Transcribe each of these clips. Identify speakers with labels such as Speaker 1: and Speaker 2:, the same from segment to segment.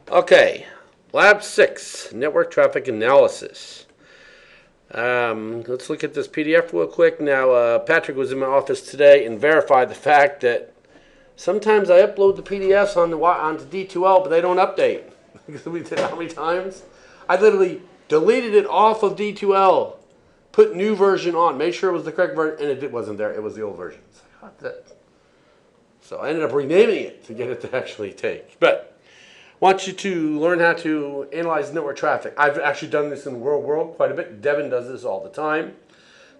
Speaker 1: Okay, Lab 6, Network Traffic Analysis. Let's look at this PDF real quick. Now, Patrick was in my office today and verified the fact that sometimes I upload the PDFs onto D2L, but they don't update. We did how many times? I literally deleted it off of D2L, put new version on, made sure it was the correct version, and it wasn't there. It was the old version. So I ended up renaming it to get it to actually take. But I want you to learn how to analyze network traffic. I've actually done this in the real world quite a bit. Devin does this all the time.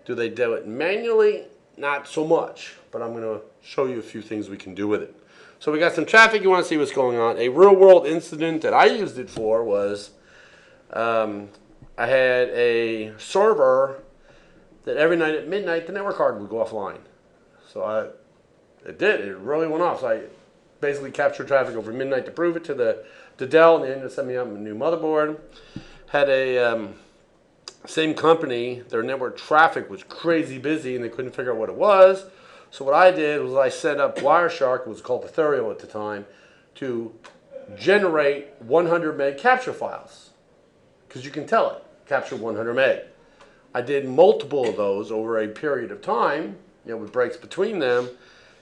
Speaker 1: Do they do it manually? Not so much, but I'm going to show you a few things we can do with it. So we got some traffic. You want to see what's going on. A real world incident that I used it for was I had a server that every night at midnight the network card would go offline. So it did. It really went off. So I basically captured traffic over midnight to prove it to Dell, and they ended up sending me out a new motherboard. Had a same company, their network traffic was crazy busy and they couldn't figure out what it was. So what I did was I set up Wireshark, it was called Ethereal at the time, to generate 100 meg capture files. Because you can tell it, capture 100 meg. I did multiple of those over a period of time, with breaks between them,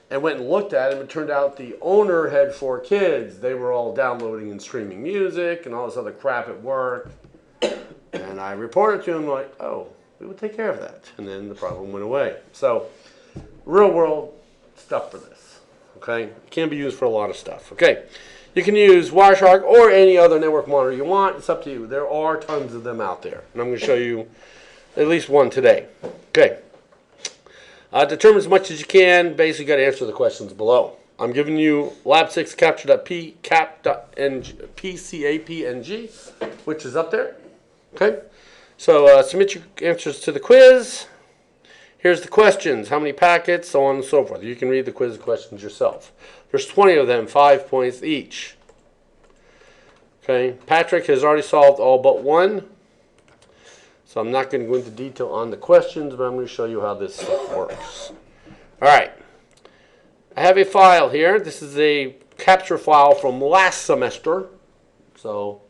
Speaker 1: and went and looked at it, and it turned out the owner had 4 kids. They were all downloading and streaming music and all this other crap at work. And I reported to him like, oh, we would take care of that. And then the problem went away. So real world stuff for this. Okay? It can be used for a lot of stuff. Okay? You can use Wireshark or any other network monitor you want. It's up to you. There are tons of them out there. And I'm going to show you at least one today. Okay? Determine as much as you can. Basically, got to answer the questions below. I'm giving you Lab 6 capture.pcapng, which is up there. Okay? So submit your answers to the quiz. Here's the questions. How many packets, so on and so forth. You can read the quiz questions yourself. There's 20 of them, 5 points each. Okay? Patrick has already solved all but one. So I'm not going to go into detail on the questions, but I'm going to show you how this stuff works. All right. I have a file here. This is a capture file from last semester. So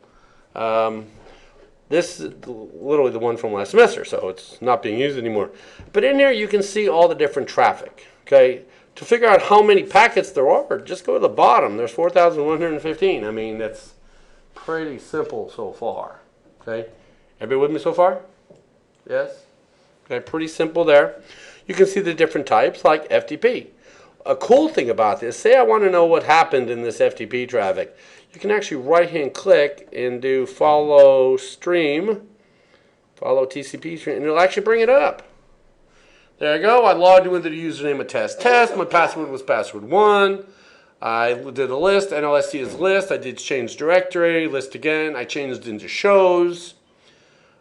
Speaker 1: this is literally the one from last semester, so it's not being used anymore. But in here you can see all the different traffic. Okay. To figure out how many packets there are, just go to the bottom. There's 4,115. I mean, that's pretty simple so far. Okay. Everybody with me so far? Yes? Okay, pretty simple there. You can see the different types like FTP. A cool thing about this, say I want to know what happened in this FTP traffic. You can actually right-hand click and do follow stream, follow TCP stream, and it'll actually bring it up. There you go. I logged in with the username of test. My password was password1. I did a list. NLSC is list. I did change directory, list again. I changed into shows.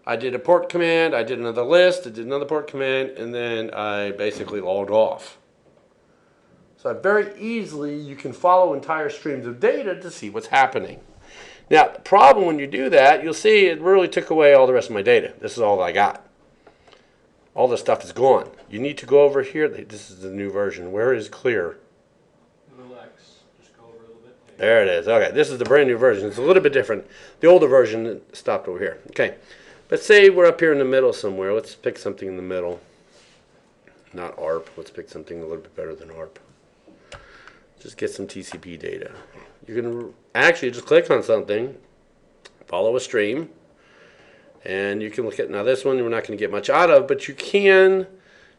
Speaker 1: I did a port command. I did another list. I did another port command, and then I basically logged off. So very easily you can follow entire streams of data to see what's happening. Now, the problem when you do that, you'll see it really took away all the rest of my data. This is all I got. All this stuff is gone. You need to go over here. This is the new version. Where is clear?
Speaker 2: Relax. Just go over a little bit.
Speaker 1: There it is. Okay, this is the brand new version. It's a little bit different. The older version stopped over here. Okay, but say we're up here in the middle somewhere. Let's pick something in the middle. Not ARP. Let's pick something a little bit better than ARP. Just get some TCP data. You can actually just click on something, follow a stream, and you can look at, now this one we're not going to get much out of, but you can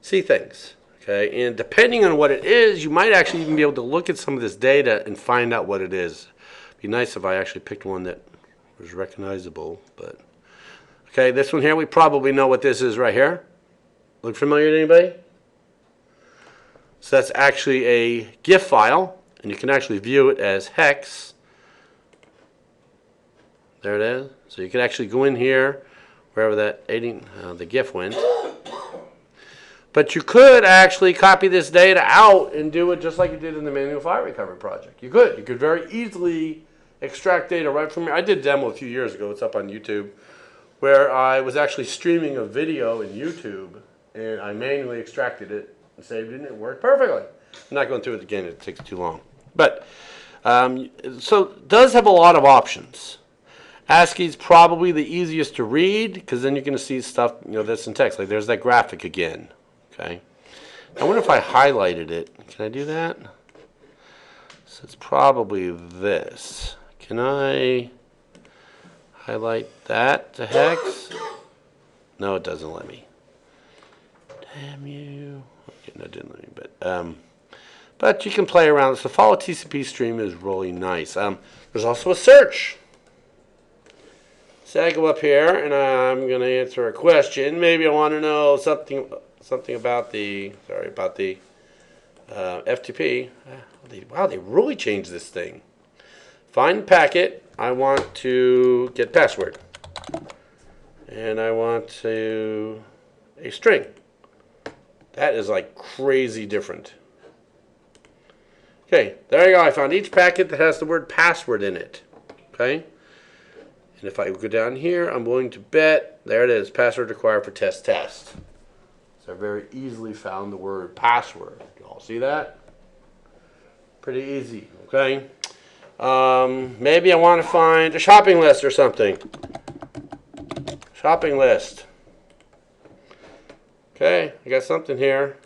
Speaker 1: see things. Okay, and depending on what it is, you might actually even be able to look at some of this data and find out what it is. It'd be nice if I actually picked one that was recognizable, but okay, this one here, we probably know what this is right here. Look familiar to anybody? So that's actually a GIF file, and you can actually view it as hex. There it is. So you can actually go in here, wherever that the GIF went. But you could actually copy this data out and do it just like you did in the manual file recovery project. You could. You could very easily extract data right from here. I did a demo a few years ago. It's up on YouTube, where I was actually streaming a video in YouTube, and I manually extracted it and saved it, and it worked perfectly. I'm not going through it again. It takes too long. But So it does have a lot of options. ASCII's probably the easiest to read because then you're going to see stuff, that's in text. Like there's that graphic again. Okay. I wonder if I highlighted it. Can I do that? So it's probably this. Can I highlight that to hex? No, it doesn't let me. Damn you. Okay, no, it didn't let me, but you can play around. So follow TCP stream is really nice. There's also a search. So I go up here and I'm going to answer a question. Maybe I want to know something about the FTP. Wow, they really changed this thing. Find packet. I want to get password. And I want to a string. That is like crazy different. Okay, there you go. I found each packet that has the word password in it. Okay. And if I go down here, I'm willing to bet, there it is, password required for test. So I very easily found the word password. You all see that? Pretty easy, okay? Maybe I want to find a shopping list or something. Shopping list. Okay, I got something here.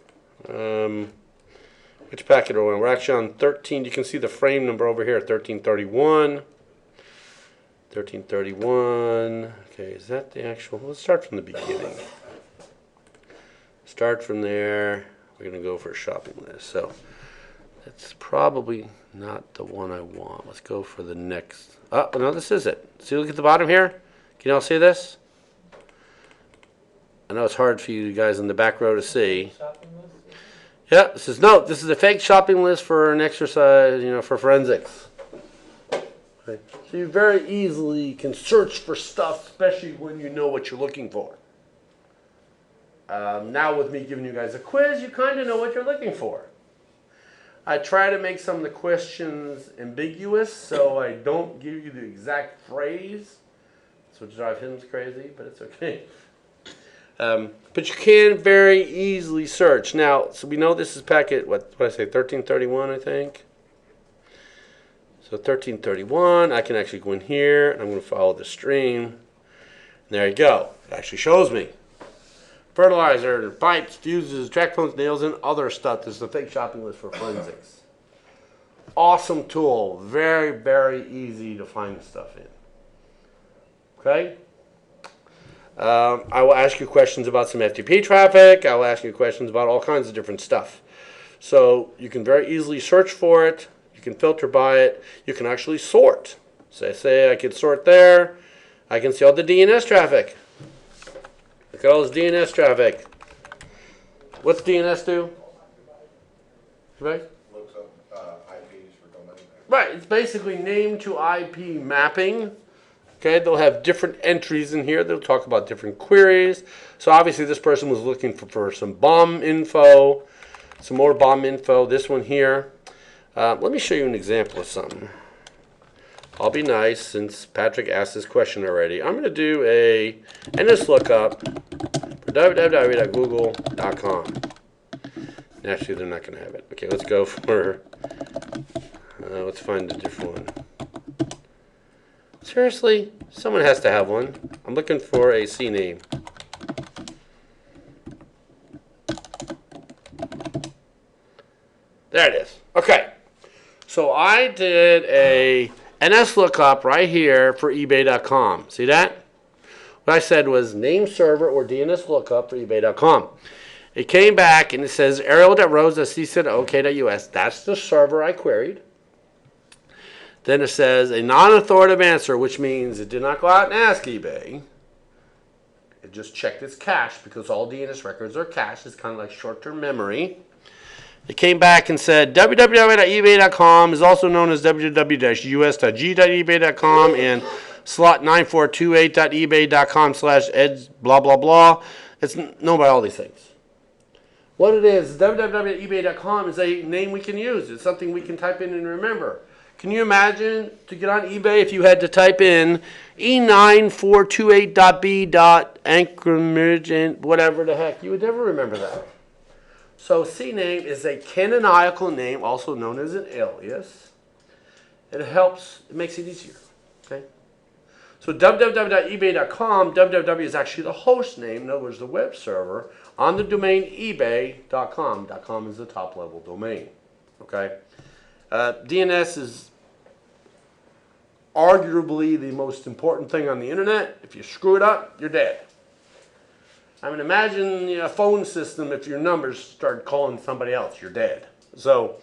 Speaker 1: Which packet are we on? We're actually on 13. You can see the frame number over here, 1331. 1331. Okay, is that the actual? Let's start from the beginning. Start from there. We're going to go for a shopping list. So that's probably not the one I want. Let's go for the next. Oh, no, this is it. See, look at the bottom here. Can you all see this? I know it's hard for you guys in the back row to see. Yeah, this is a fake shopping list for an exercise, for forensics. Okay. So you very easily can search for stuff, especially when you know what you're looking for. Now with me giving you guys a quiz, you kind of know what you're looking for. I try to make some of the questions ambiguous, so I don't give you the exact phrase. This would drive him crazy, but it's okay. But you can very easily search. Now, so we know this is packet, what did I say, 1331, I think? So 1331, I can actually go in here, and I'm going to follow the stream. And there you go. It actually shows me. Fertilizer, pipes, fuses, track phones, nails, and other stuff. This is a fake shopping list for forensics. Awesome tool. Very, very easy to find stuff in. Okay? I will ask you questions about some FTP traffic. I will ask you questions about all kinds of different stuff. So you can very easily search for it. You can filter by it. You can actually sort. So say I could sort there. I can see all the DNS traffic. Look at all this DNS traffic. What's DNS do? Right?
Speaker 3: Looks up IPs for domain names.
Speaker 1: Right. It's basically name to IP mapping. Okay, they'll have different entries in here. They'll talk about different queries. So obviously this person was looking for some bomb info, some more bomb info. This one here. Let me show you an example of something. I'll be nice since Patrick asked this question already. I'm going to do a NS lookup for www.google.com. Actually, they're not going to have it. Okay, let's go for, let's find a different one. Seriously? Someone has to have one. I'm looking for a CNAME. There it is. Okay. So I did a NS lookup right here for eBay.com. See that? What I said was name server or DNS lookup for eBay.com. It came back and it says ariel.rose.csit.ok.us. That's the server I queried. Then it says a non-authoritative answer, which means it did not go out and ask eBay. It just checked its cache because all DNS records are cached. It's kind of like short-term memory. It came back and said www.ebay.com is also known as www.us.g.ebay.com and slot9428.ebay.com/ed blah blah blah. It's known by all these things. What it is, www.ebay.com is a name we can use. It's something we can type in and remember. Can you imagine to get on eBay if you had to type in e9428.b.anchorage and whatever the heck? You would never remember that. So CNAME is a canonical name, also known as an alias. It helps, it makes it easier. Okay? So www.ebay.com, www is actually the host name, in other words, the web server, on the domain ebay.com. .com is the top level domain. Okay? DNS is arguably the most important thing on the internet. If you screw it up, you're dead. I mean, imagine a phone system, if your numbers start calling somebody else, you're dead. So,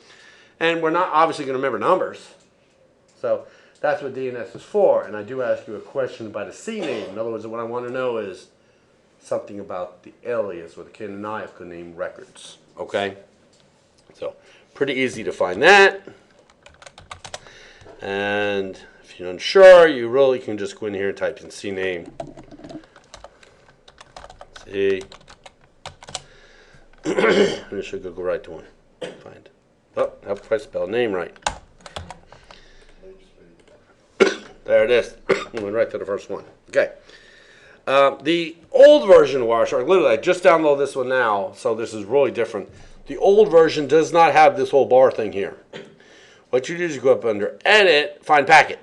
Speaker 1: and we're not obviously going to remember numbers. So that's what DNS is for. And I do ask you a question about a CNAME. In other words, what I want to know is something about the alias or the canonical name records. Okay? So, pretty easy to find that. And if you're unsure, you really can just go in here and type in CNAME. See? And it should go right to one. Find. Oh, I have to spell name right. There it is. Went right to the first one. Okay. The old version of Wireshark, literally, I just downloaded this one now, so this is really different. The old version does not have this whole bar thing here. What you do is you go up under Edit, Find Packet.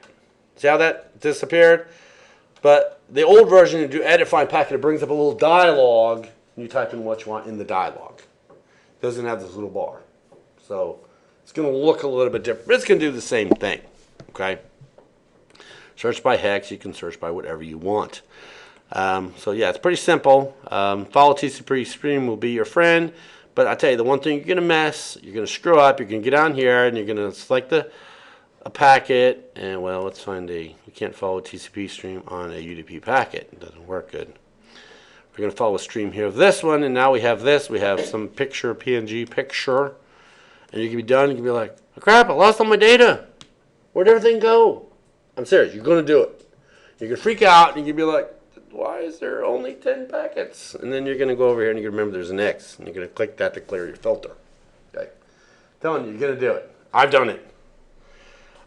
Speaker 1: See how that disappeared? But the old version, you do Edit, Find Packet, it brings up a little dialog, and you type in what you want in the dialog. It doesn't have this little bar. So it's going to look a little bit different, but it's going to do the same thing. Okay? Search by hex, you can search by whatever you want. So yeah, it's pretty simple. Follow TCP stream will be your friend. But I tell you, the one thing you're going to mess, you're going to screw up, you're going to get on here and you're going to select a packet. And well, let's find you can't follow a TCP stream on a UDP packet. It doesn't work good. We're going to follow a stream here of this one. And now we have this. We have some picture, PNG picture. And you can be done. You can be like, oh, crap, I lost all my data. Where'd everything go? I'm serious. You're going to do it. You're going to freak out and you're going to be like, why is there only 10 packets? And then you're going to go over here and you're going to remember there's an X. And you're going to click that to clear your filter. Okay. Telling you, you're going to do it. I've done it.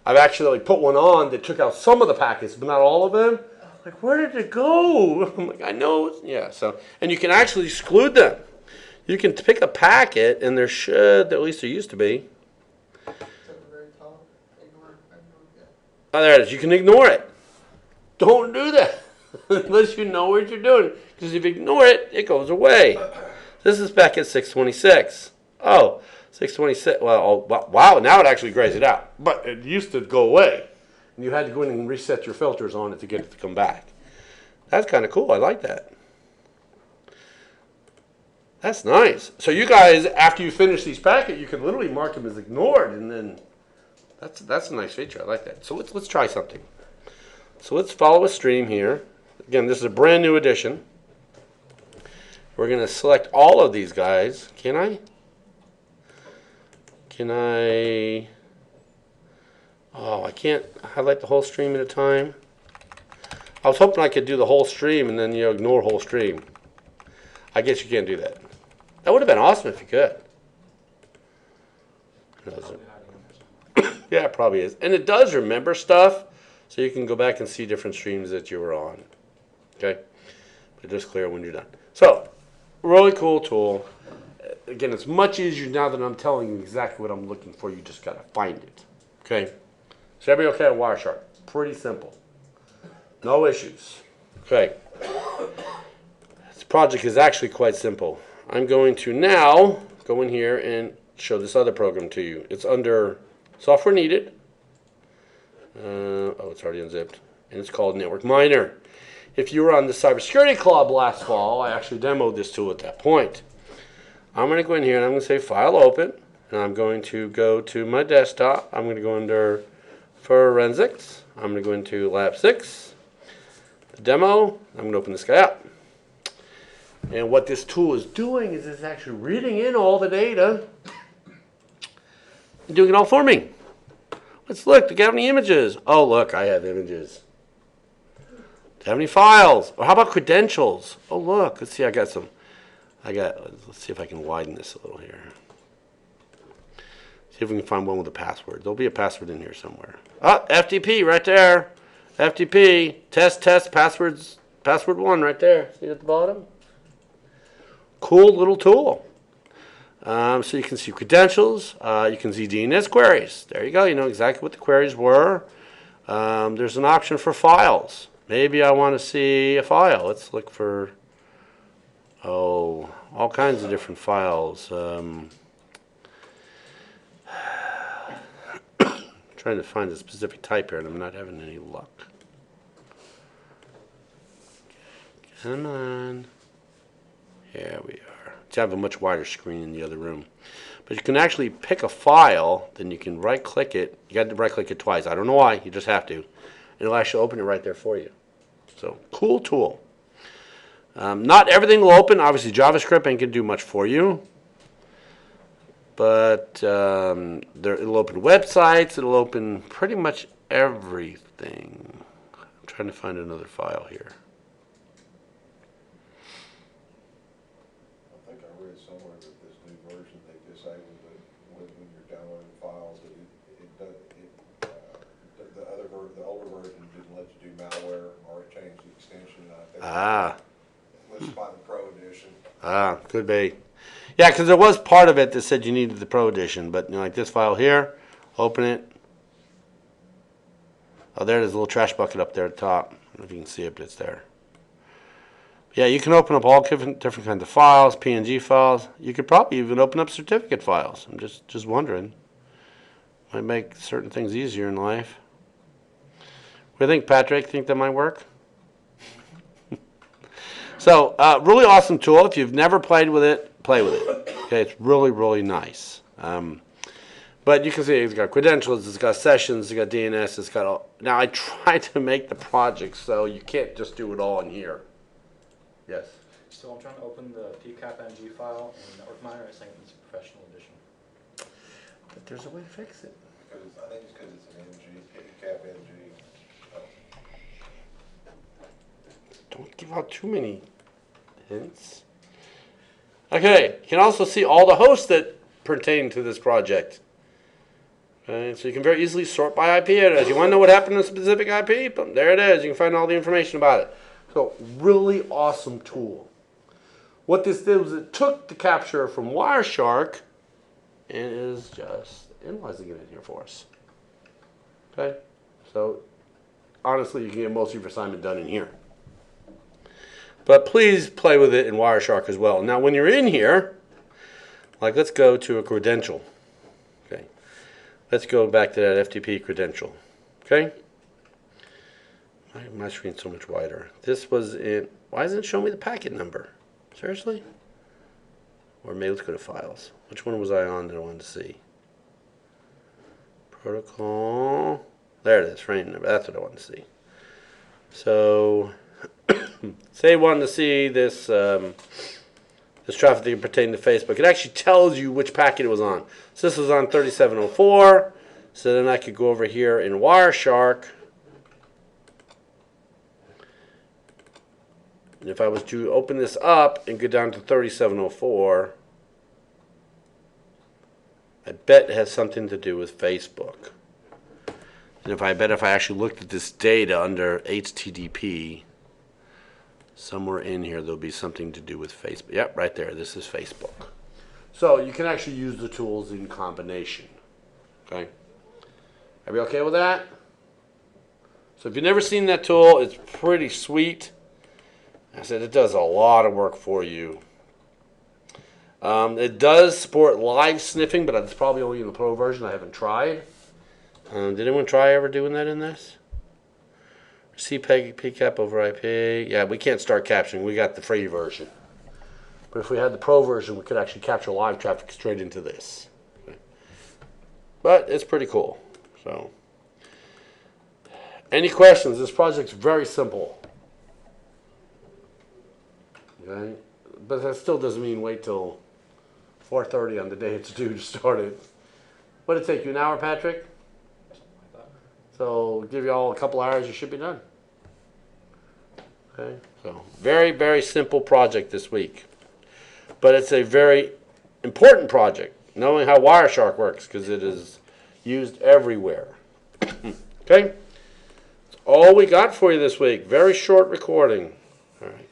Speaker 1: I've actually put one on that took out some of the packets, but not all of them. Like, where did it go? I'm like, I know. Yeah, so, and you can actually exclude them. You can pick a packet, and there should, at least there used to be. Oh, there it is. You can ignore it. Don't do that unless you know what you're doing. Because if you ignore it, it goes away. This is back at 626. Oh, 626. Well, wow, now it actually grays it out. But it used to go away. And you had to go in and reset your filters on it to get it to come back. That's kind of cool. I like that. That's nice. So you guys, after you finish these packets, you can literally mark them as ignored, and then that's a nice feature. I like that. So let's try something. So let's follow a stream here. Again, this is a brand new edition. We're going to select all of these guys. Can I? Oh, I can't highlight the whole stream at a time. I was hoping I could do the whole stream and then ignore whole stream. I guess you can't do that. That would have been awesome if you could. Yeah, it probably is. And it does remember stuff, so you can go back and see different streams that you were on. Okay? But just clear when you're done. So, really cool tool. Again, it's much easier now that I'm telling you exactly what I'm looking for. You just got to find it. Okay? So everybody okay with Wireshark? Pretty simple. No issues. Okay. This project is actually quite simple. I'm going to now go in here and show this other program to you. It's under Software Needed. Oh, it's already unzipped. And it's called Network Miner. If you were on the Cybersecurity Club last fall, I actually demoed this tool at that point. I'm going to go in here and I'm going to say File Open. And I'm going to go to my desktop. I'm going to go under Forensics. I'm going to go into Lab 6. The demo. I'm going to open this guy up. And what this tool is doing is it's actually reading in all the data and doing it all for me. Let's look. Do you have any images? Oh, look, I have images. Do you have any files? Or how about credentials? Oh, look. Let's see. Let's see if I can widen this a little here. See if we can find one with a password. There'll be a password in here somewhere. Ah, FTP right there. FTP. Test, passwords. Password 1 right there. See it at the bottom? Cool little tool. So you can see credentials. You can see DNS queries. There you go. You know exactly what the queries were. There's an option for files. Maybe I want to see a file. Let's look for, all kinds of different files. Trying to find a specific type here, and I'm not having any luck. Come on. Here we are. I have a much wider screen in the other room. But you can actually pick a file, then you can right-click it. You got to right-click it twice. I don't know why. You just have to. And it'll actually open it right there for you. So, cool tool. Not everything will open. Obviously, JavaScript ain't going to do much for you. But it'll open websites. It'll open pretty much everything. I'm trying to find another file here.
Speaker 3: I think I read somewhere that this new version, they disabled it when you're downloading files, the older version didn't let you do malware, or it changed the extension. Let's find the Pro Edition.
Speaker 1: Could be. Yeah, because there was part of it that said you needed the Pro Edition, but like this file here, open it. Oh, there's a little trash bucket up there at the top. I don't know if you can see it, but it's there. Yeah, you can open up all different kinds of files, PNG files. You could probably even open up certificate files. I'm just wondering. Might make certain things easier in life. What do you think, Patrick? Think that might work? So, really awesome tool. If you've never played with it, play with it. Okay, it's really, really nice. But you can see it's got credentials, it's got sessions, it's got DNS, it's got all. Now, I tried to make the project so you can't just do it all in here. Yes?
Speaker 2: So I'm trying to open the PCAP-NG file in Network Miner. It's saying it's a professional edition.
Speaker 1: But there's a way to fix it.
Speaker 3: I think it's because it's an NG, cap NG.
Speaker 1: Don't give out too many hints. Okay, you can also see all the hosts that pertain to this project. Okay, so you can very easily sort by IP address. You want to know what happened to a specific IP? Boom, there it is. You can find all the information about it. So, really awesome tool. What this did was it took the capture from Wireshark and is just analyzing it in here for us. Okay, so honestly, you can get most of your assignment done in here. But please play with it in Wireshark as well. Now, when you're in here, like let's go to a credential. Okay, let's go back to that FTP credential. Okay, my screen's so much wider. This was in. Why doesn't it show me the packet number? Seriously? Or maybe let's go to files. Which one was I on that I wanted to see? Protocol. There it is. Frame number. That's what I wanted to see. So. Say you wanted to see this this traffic that pertained to Facebook. It actually tells you which packet it was on. So this was on 3704. So then I could go over here in Wireshark. And if I was to open this up and go down to 3704, I bet it has something to do with Facebook. And if I actually looked at this data under HTTP, somewhere in here there'll be something to do with Facebook. Yep, right there. This is Facebook. So you can actually use the tools in combination. Okay? Are we okay with that? So if you've never seen that tool, it's pretty sweet. I said it does a lot of work for you. It does support live sniffing, but it's probably only in the pro version. I haven't tried. Did anyone try ever doing that in this? CPEG, PCAP over IP. Yeah, we can't start capturing. We got the free version. But if we had the pro version, we could actually capture live traffic straight into this. Okay. But it's pretty cool. So, any questions? This project's very simple. Okay, but that still doesn't mean wait till 4:30 on the day it's due to start it. What did it take you, an hour, Patrick? So give you all a couple hours, you should be done. Okay, so very, very simple project this week. But it's a very important project, knowing how Wireshark works, because it is used everywhere. Okay, that's all we got for you this week. Very short recording. All right.